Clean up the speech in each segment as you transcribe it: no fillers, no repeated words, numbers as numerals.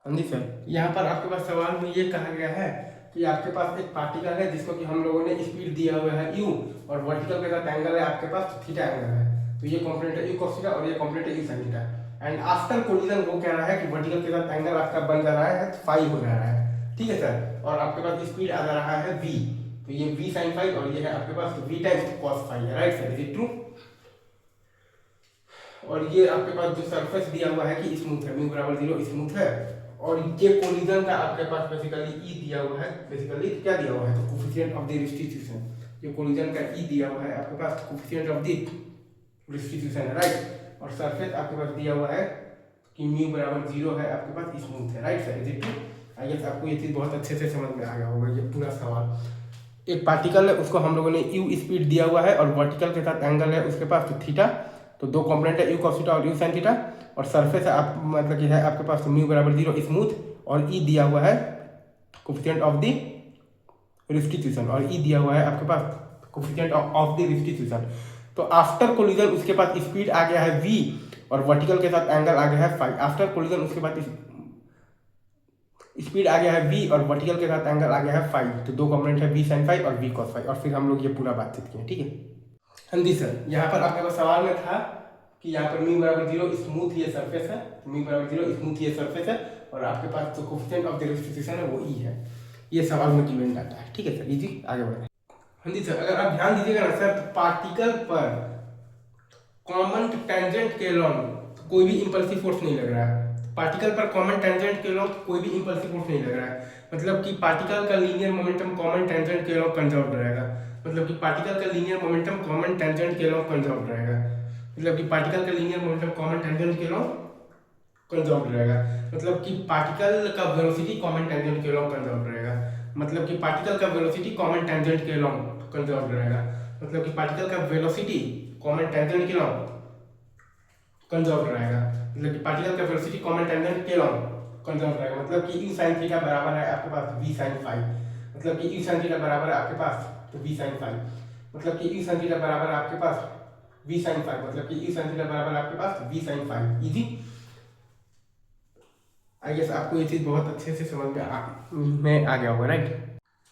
हाँ जी सर, यहाँ पर आपके पास सवाल में ये कहा गया है कि आपके पास एक पार्टिकल है जिसको कि हम लोगों ने स्पीड दिया हुआ है u और वर्टिकल के साथ एंगल है आपके पास थीटा एंगल है। तो ये कॉम्पोनेंट है u cos थीटा और ये कॉम्पोनेंट है u sin theta. And after collision वो कह रहा है कि वर्टिकल के साथ एंगल आपका बन जा रहा है फाई हो जा रहा है, ठीक है सर। और आपके पास स्पीड आ जा रहा है v, तो ये v sin फाई और ये है आपके पास v टाइम्स cos फाई है, right sir, is it true. और ये आपके पास जो सरफेस दिया हुआ है कि स्मूथ है, म्यू बराबर 0 स्मूथ है। और ये कोलिजन का आपके पास बेसिकली ई दिया हुआ है, बेसिकली क्या दिया हुआ है तो कोफिशिएंट ऑफ द रिस्टिट्यूशन, ये कोलिजन का ई दिया हुआ है आपके पास कोफिशिएंट ऑफ द रिस्टिट्यूशन है, राइट। और सरफेस आपके पास दिया हुआ है कि म्यू बराबर 0 है आपके पास स्मूथ है, right sir, is it true. I guess आपको ये चीज़ बहुत अच्छे से समझ में आ गया होगा। ये पूरा सवाल एक पार्टिकल है उसको हम लोगों ने यू स्पीड दिया हुआ है और वर्टिकल के साथ एंगल है उसके पास तो थीटा, तो दो कंपोनेंट है यू cos थीटा और यू sin थीटा। और सरफेस है आप मतलब कि है आपके पास तो म्यू बराबर 0 स्मूथ और ई दिया हुआ है कोफिशिएंट ऑफ द रिस्टिट्यूशन और ई दिया हुआ है आपके पास कोफिशिएंट ऑफ द रिस्टिट्यूशन। तो आफ्टर कोलिजन उसके पास स्पीड आ गया है v और वर्टिकल के साथ एंगल आ गया है फाई। आफ्टर कोलिजन उसके बाद स्पीड आ गया है v और वर्टिकल के साथ एंगल आ गया है फाई, तो दो कंपोनेंट है v sin फाई और v cos फाई। और फिर हम लोग ये पूरा बातचीत किए, ठीक है। हाँ जी सर, यहाँ पर आपके पास सवाल में था कि यहाँ पर म्यू बराबर 0 स्मूथ ये सरफेस है, म्यू बराबर 0 स्मूथ ये सरफेस है और आपके पास जो कोफिशिएंट ऑफ द रिस्टिट्यूशन है वो ई है। ये सवाल में गिवन डाटा है, ठीक है सर, इजी आगे बढ़े। हाँ जी सर, अगर आप ध्यान दीजिएगा ना सर, तो पार्टिकल पर कॉमन टेंजेंट के लॉन्ग कोई भी इंपल्सिव फोर्स नहीं लग रहा है। पार्टिकल पर कॉमन टेंजेंट के लॉन्ग कोई भी इंपल्सिव फोर्स नहीं लग रहा है, मतलब कि पार्टिकल का लीनियर मोमेंटम कॉमन टेंजेंट के लॉन्ग कंजर्व रहेगा। मतलब कि पार्टिकल का लीनियर मोमेंटम कॉमन टेंजेंट के लॉन्ग कंजर्व रहेगा। मतलब कि पार्टिकल का लीनियर मोमेंटम कॉमन टेंजेंट के लॉन्ग कंजर्व रहेगा। मतलब कि पार्टिकल का वेलोसिटी कॉमन टेंजेंट के लॉन्ग कंजर्व रहेगा। मतलब कि पार्टिकल का वेलोसिटी कॉमन टेंजेंट के लॉन्ग कंजर्व रहेगा। मतलब कि पार्टिकल का वेलोसिटी कॉमन टेंजेंट के लॉन्ग कंजर्व रहेगा। मतलब कि पार्टिकल का वेलोसिटी कॉमन टेंजेंट के लॉन्ग कंजर्व रहेगा। मतलब कि u sin थीटा बराबर है आपके पास v sin फाई। मतलब कि u sin थीटा बराबर है आपके पास तो v sin फाई। मतलब कि u sin थीटा बराबर है आपके पास v sin फाई। मतलब कि u sin थीटा बराबर है आपके पास v sin phi. Easy, I guess आपको ये चीज बहुत अच्छे से समझ में आ गया होगा, राइट।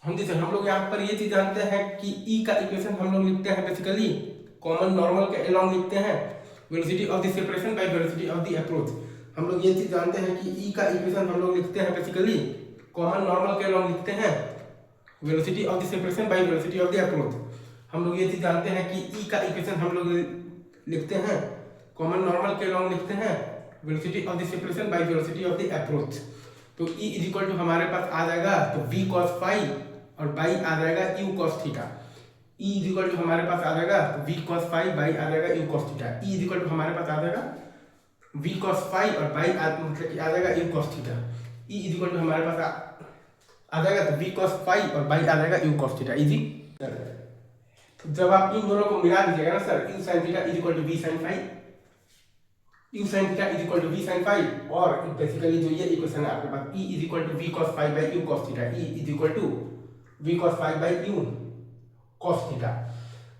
हम जैसे हम लोग यहाँ पर ये चीज जानते हैं कि E का इक्वेशन हम लोग लिखते हैं बेसिकली कॉमन नॉर्मल के अलोंग लिखते हैं velocity of the separation by velocity of the approach. हम लोग ये चीज जानते हैं कि E का इक्वेशन हम लोग लिखते हैं बेसिकली कॉमन नॉर्मल के अलोंग लिखते हैं velocity of the separation by velocity of the approach. हम लोग ये चीज जानते हैं कि E का इक्वेशन हम लोग लिखते हैं कॉमन नॉर्मल के अलोंग लिखते हैं velocity of the separation by velocity of the approach. तो E इज इक्वल टू हमारे पास आ जाएगा तो v cos फाई और बाई आ जाएगा u cos theta. E is equal to हमारे पास आ जाएगा v cos फाई बाई आ जाएगा u cos theta. E is equal to हमारे पास आ जाएगा v cos फाई और बाई मतलब कि आ जाएगा u cos theta. E is equal to हमारे पास आ जाएगा तो v cos फाई और बाई आ जाएगा u cos थीटा। इजी, तो जब आप इन दोनों को मिला दीजिएगा ना sir, u sin theta is equal to v sin phi, u sin theta is equal to v sin phi और बेसिकली जो ये इक्वेशन है आपके पास E is equal to v cos phi by u cos theta. E is equal to v cos phi by u cos theta.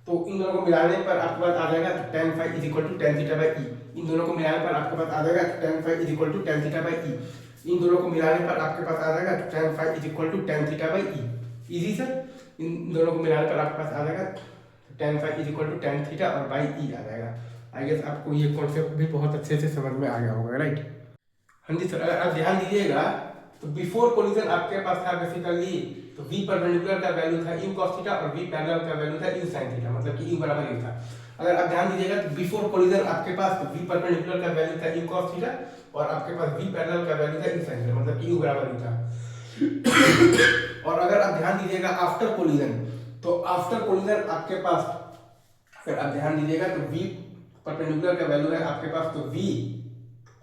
तो इन दोनों को मिलाने पर आपके पास आ जाएगा tan phi is equal to tan theta by E। इन दोनों को मिलाने पर आपके पास आ जाएगा tan phi is equal to tan theta by E। इन दोनों को मिलाने पर आपके पास आ जाएगा tan phi is equal to tan theta by E। Easy sir, इन दोनों को मिलाने पर आपके पास आ जाएगा tan phi is equal to tan theta और बाई E आ जाएगा। आई गेस आपको ये कॉन्सेप्ट भी बहुत अच्छे से समझ में आ गया होगा, राइट। हाँ जी सर, अगर आप ध्यान दीजिएगा तो बिफोर कोलिजन आपके पास था बेसिकली तो v परपेंडिकुलर का वैल्यू था u cos थीटा और v पैरेलल का वैल्यू था u sin थीटा। मतलब कि u बराबर u था। अगर आप ध्यान दीजिएगा तो बिफोर कोलिजन आपके पास तो v परपेंडिकुलर का वैल्यू था u cos थीटा और आपके पास v पैरेलल का वैल्यू था u sin थीटा। मतलब कि u बराबर u था। और अगर आप ध्यान दीजिएगा आफ्टर कोलिजन, तो आफ्टर कोलिजन आपके पास अगर आप ध्यान दीजिएगा तो v परपेंडिकुलर का वैल्यू है आपके पास तो v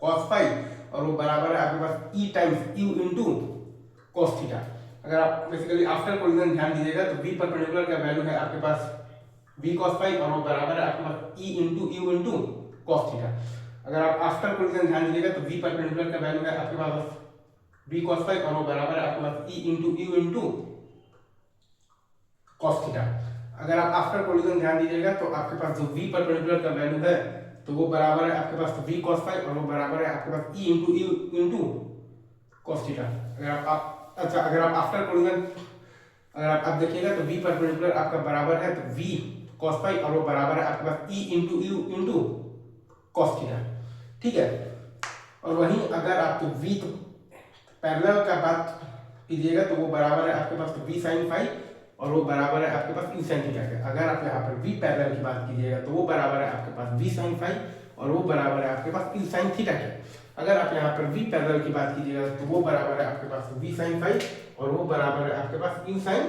cos फाई और वो बराबर है आपके पास e times u into cos theta. अगर आप बेसिकली आफ्टर कोलिजन ध्यान दीजिएगा तो v परपेंडिकुलर का वैल्यू है आपके पास v cos फाई और वो बराबर है आपके पास e into u into cos theta. अगर आप आफ्टर कोलिजन ध्यान दीजिएगा तो v परपेंडिकुलर का वैल्यू है आपके पास v cos फाई और वो बराबर है आपके पास e into u into cos theta. अगर आप आफ्टर कोलिजन ध्यान दीजिएगा तो आपके पास जो v परपेंडिकुलर का वैल्यू है तो वो बराबर है आपके पास v cos फाई और वो बराबर है आपके पास e into u into cos theta. अगर आप अच्छा अगर आप आफ्टर कोलिजन अगर आप देखिएगा तो v परपेंडिकुलर आपका बराबर है तो v cos फाई और वो बराबर है आपके पास e into you into cos theta, ठीक है। और वहीं अगर आप v तो पैरेलल का बात कीजिएगा तो वो बराबर है आपके पास v sin फाई और वो बराबर है आपके पास e sin थीटा के। अगर आप यहाँ पर v पैरेलल की बात कीजिएगा तो वो बराबर है आपके पास v sin फाई और वो बराबर है आपके पास e sin थीटा के। अगर आप यहाँ पर v पैरेलल की बात कीजिएगा तो वो बराबर है आपके पास v sin फाई और वो बराबर है आपके पास e sin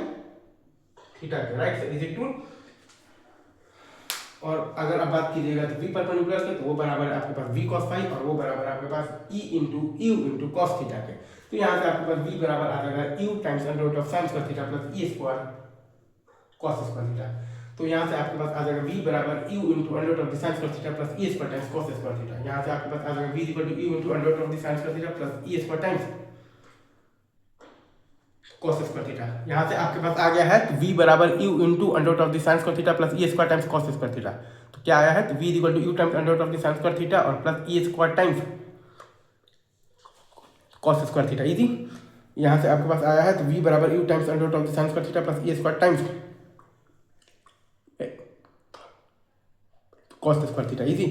थीटा के, राइट इज इट टू। और अगर आप बात कीजिएगा तो v परपेंडिकुलर के तो वो बराबर है आपके पास v cos फाई और वो बराबर है आपके पास e into you into cos theta के। तो यहाँ से आपके पास v बराबर आ जाएगा u times under root of sine square theta plus e square cos square theta. तो यहाँ से आपके पास आ जाएगा v बराबर u into under root of sine square theta plus e square times cos square theta. यहाँ से आपके पास आ जाएगा v equal to u into under root of sine square theta plus e square times cos square theta. यहाँ से आपके पास आ गया है तो v बराबर u into under root of sine square theta plus e square times cos square theta. तो क्या आया है तो v equal to u times under root of sine square theta और plus e square times cos square theta easy. यहाँ से आपके पास आया है तो v बराबर u times under root of sine square theta plus e square times cos square theta easy.